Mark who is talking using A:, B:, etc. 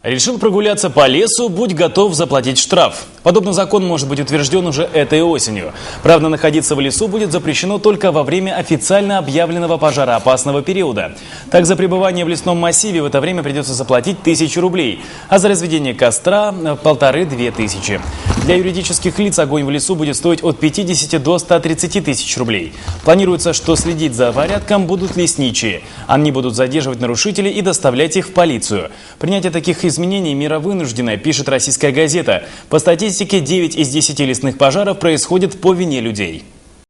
A: Решил прогуляться по лесу, будь готов заплатить штраф. Подобный закон может быть утвержден уже этой осенью. Правда, находиться в лесу будет запрещено только во время официально объявленного пожароопасного периода. Так, за пребывание в лесном массиве в это время придется заплатить 1000 рублей, а за разведение костра – 1500–2000. Для юридических лиц огонь в лесу будет стоить от 50 до 130 тысяч рублей. Планируется, что следить за порядком будут лесничие. Они будут задерживать нарушителей и доставлять их в полицию. Принятие таких изменений – мера вынужденная, пишет «Российская газета». По статистике, 9 из 10 лесных пожаров происходят по вине людей.